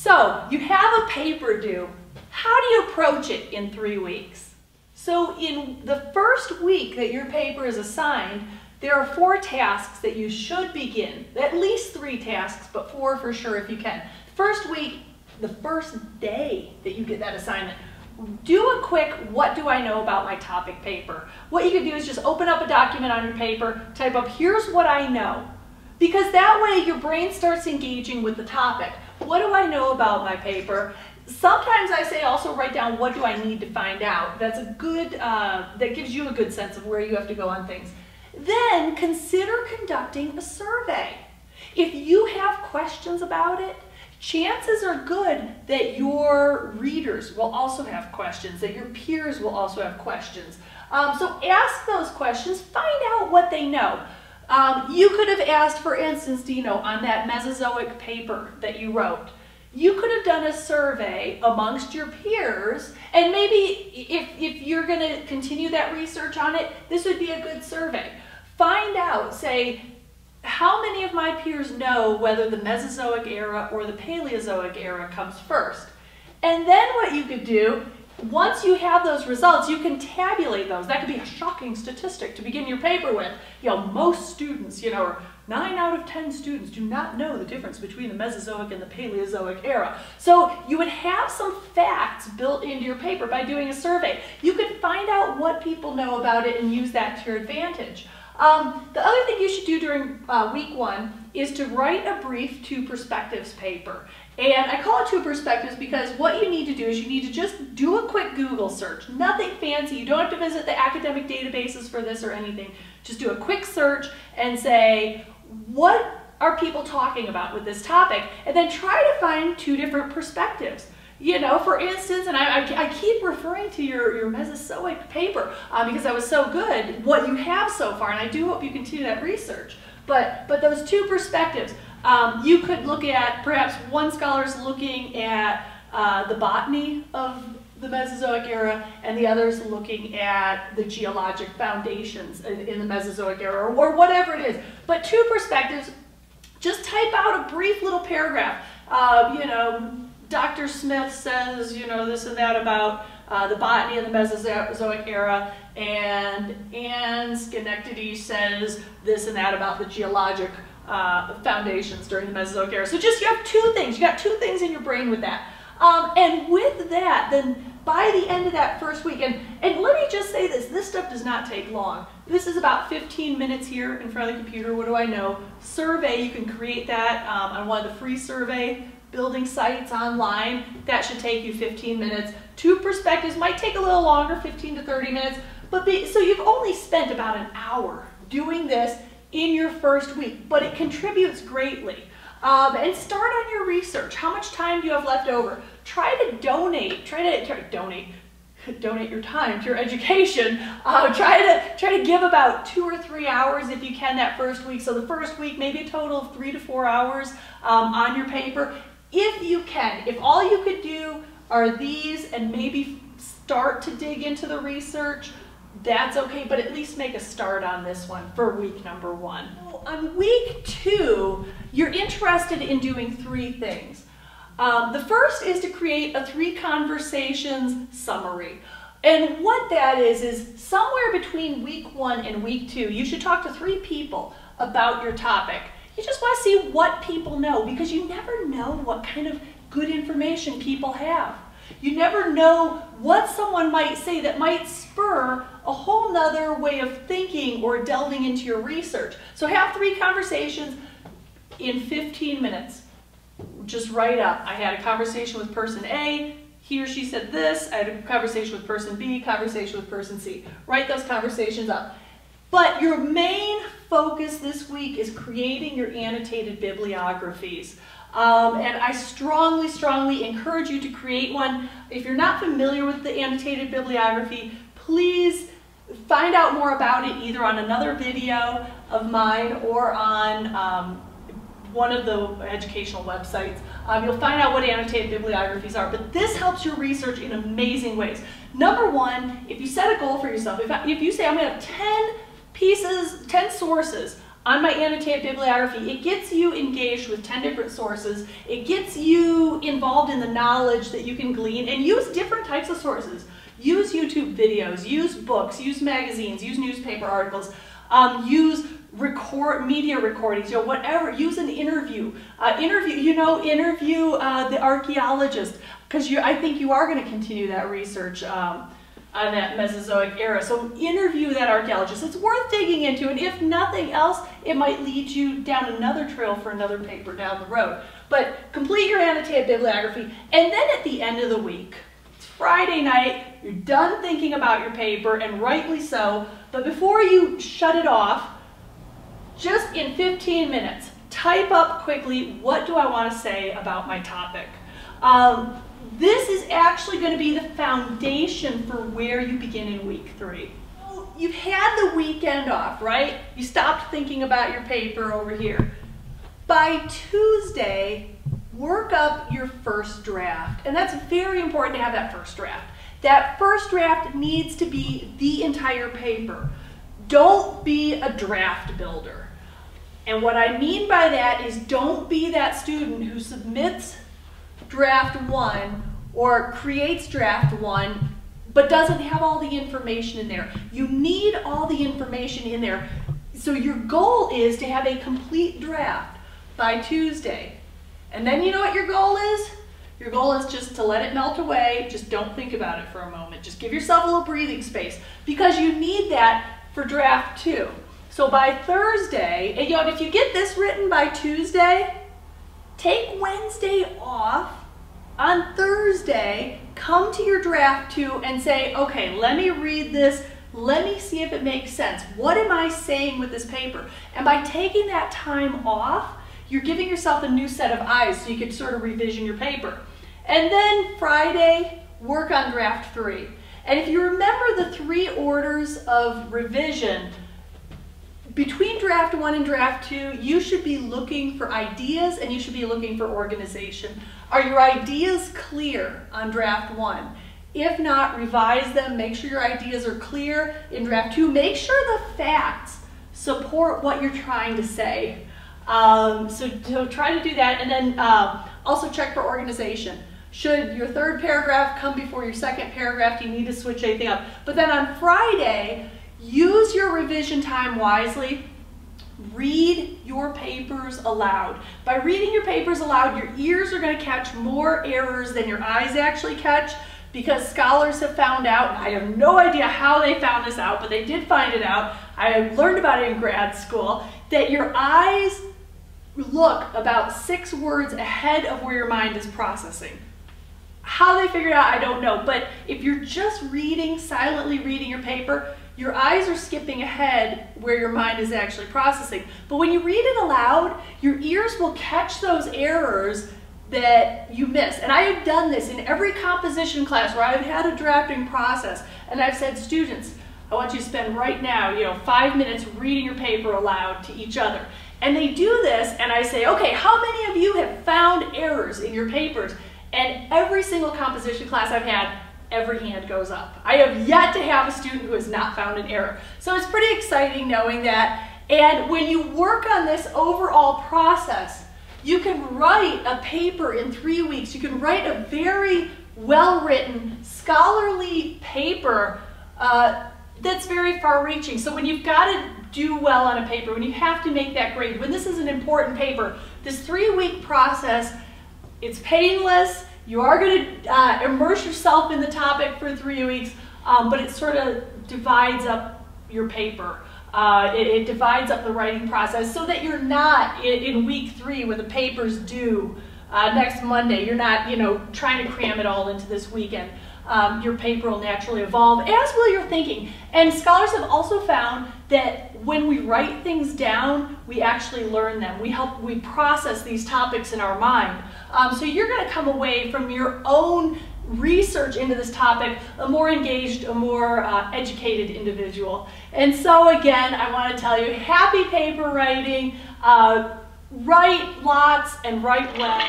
So you have a paper due. How do you approach it in 3 weeks? So in the first week that your paper is assigned, there are 4 tasks that you should begin. At least 3 tasks, but 4 for sure if you can. First week, the first day that you get that assignment, do a quick, what do I know about my topic paper? What you can do is just open up a document on your paper, type up, here's what I know. Because that way your brain starts engaging with the topic. What do I know about my paper? Sometimes I say also write down what do I need to find out. That's a good, that gives you a good sense of where you have to go on things. Then consider conducting a survey. If you have questions about it, chances are good that your readers will also have questions, that your peers will also have questions. So ask those questions, find out what they know. You could have asked, for instance, Dino, on that Mesozoic paper that you wrote, you could have done a survey amongst your peers, and maybe if you're going to continue that research on it, this would be a good survey. Find out, say, how many of my peers know whether the Mesozoic era or the Paleozoic era comes first? And then what you could do, once you have those results, you can tabulate those. That could be a shocking statistic to begin your paper with. You know, most students, or 9 out of 10 students do not know the difference between the Mesozoic and the Paleozoic era. So you would have some facts built into your paper by doing a survey. You could find out what people know about it and use that to your advantage. The other thing you should do during week 1 is to write a brief 2 perspectives paper. And I call it 2 perspectives because what you need to do is you need to just do a quick Google search. Nothing fancy. You don't have to visit the academic databases for this or anything. Just do a quick search and say, what are people talking about with this topic? And then try to find 2 different perspectives. For instance, and I keep referring to your Mesozoic paper because that was so good, what you have so far, and I do hope you continue that research. But those 2 perspectives, you could look at, perhaps one scholar's looking at the botany of the Mesozoic era, and the other's looking at the geologic foundations in the Mesozoic era, or whatever it is. But 2 perspectives, just type out a brief little paragraph. Dr. Smith says, this and that about the botany of the Mesozoic era, and Anne Schenectady says this and that about the geologic foundations during the Mesozoic era. So you have 2 things. You got 2 things in your brain with that. And with that, then by the end of that first week, and let me just say this stuff does not take long. This is about 15 minutes here in front of the computer. What do I know? Survey, you can create that on one of the free survey building sites online. That should take you 15 minutes. 2 perspectives might take a little longer, 15 to 30 minutes, so you've only spent about an hour doing this in your first week, but it contributes greatly. And start on your research. How much time do you have left over? Try to donate. Donate your time to your education. Try to give about 2 or 3 hours if you can that first week. So the first week, maybe a total of 3 to 4 hours on your paper. If you can, if all you could do are these and maybe start to dig into the research, that's okay, but at least make a start on this one for week number 1. On week 2, you're interested in doing 3 things. The first is to create a 3 conversations summary. And what that is somewhere between week 1 and week 2, you should talk to 3 people about your topic. You just want to see what people know, because you never know what kind of good information people have. You never know what someone might say that might spur a whole nother way of thinking or delving into your research. So have 3 conversations in 15 minutes. Just write up. I had a conversation with person A, he or she said this. I had a conversation with person B, conversation with person C. Write those conversations up. But your main focus this week is creating your annotated bibliographies. And I strongly, strongly encourage you to create one. If you're not familiar with the annotated bibliography, please find out more about it either on another video of mine or on one of the educational websites. You'll find out what annotated bibliographies are, but this helps your research in amazing ways. Number 1, if you set a goal for yourself, if you say I'm going to have 10 sources on my annotated bibliography, it gets you engaged with 10 different sources. It gets you involved in the knowledge that you can glean, and use different types of sources. Use YouTube videos, use books, use magazines, use newspaper articles, use media recordings, whatever. Use an interview. Interview the archaeologist, because I think you are going to continue that research on that Mesozoic era. So interview that archaeologist. It's worth digging into, and if nothing else, it might lead you down another trail for another paper down the road. But complete your annotated bibliography, and then at the end of the week, it's Friday night, you're done thinking about your paper, and rightly so, but before you shut it off, just in 15 minutes, type up quickly, what do I want to say about my topic? This is actually going to be the foundation for where you begin in week 3. You've had the weekend off, right? You stopped thinking about your paper over here. By Tuesday, work up your first draft. And that's very important to have that first draft. That first draft needs to be the entire paper. Don't be a draft builder. And what I mean by that is, don't be that student who submits draft 1 or creates draft 1 but doesn't have all the information in there. You need all the information in there. So your goal is to have a complete draft by Tuesday. And then you know what your goal is? Your goal is just to let it melt away. Just don't think about it for a moment. Just give yourself a little breathing space, because you need that for draft 2. So by Thursday, and if you get this written by Tuesday, take Wednesday off. On Thursday, come to your draft 2 and say, okay, let me read this. Let me see if it makes sense. What am I saying with this paper? And by taking that time off, you're giving yourself a new set of eyes so you can sort of revision your paper. And then Friday, work on draft 3. And if you remember the 3 orders of revision, between draft 1 and draft 2, you should be looking for ideas and you should be looking for organization. Are your ideas clear on draft 1? If not, revise them. Make sure your ideas are clear in draft 2. Make sure the facts support what you're trying to say. So try to do that, and then also check for organization. Should your 3rd paragraph come before your 2nd paragraph? Do you need to switch anything up? But then on Friday, use your revision time wisely. Read your papers aloud. By reading your papers aloud, your ears are going to catch more errors than your eyes actually catch, because scholars have found out, and I have no idea how they found this out, but they did find it out. I learned about it in grad school, that your eyes look about 6 words ahead of where your mind is processing. How they figured it out, I don't know, but if you're just reading, silently reading your paper, your eyes are skipping ahead where your mind is actually processing. But when you read it aloud, your ears will catch those errors that you miss. And I have done this in every composition class where I've had a drafting process, and I've said, students, I want you to spend right now, 5 minutes reading your paper aloud to each other. And they do this, and I say, okay, how many of you have found errors in your papers? And every single composition class I've had, every hand goes up. I have yet to have a student who has not found an error. So it's pretty exciting knowing that. And when you work on this overall process, you can write a paper in 3 weeks. You can write a very well-written, scholarly paper that's very far-reaching. So when you've got to do well on a paper, when you have to make that grade, when this is an important paper, this 3-week process, it's painless. You are going to immerse yourself in the topic for 3 weeks, but it sort of divides up your paper. It divides up the writing process so that you're not in week 3 when the paper's due next Monday. You're not, trying to cram it all into this weekend. Your paper will naturally evolve, as will your thinking. And scholars have also found that when we write things down, we actually learn them. We process these topics in our mind. So you're going to come away from your own research into this topic a more engaged, a more educated individual. And so again, I want to tell you, happy paper writing. Write lots and write well.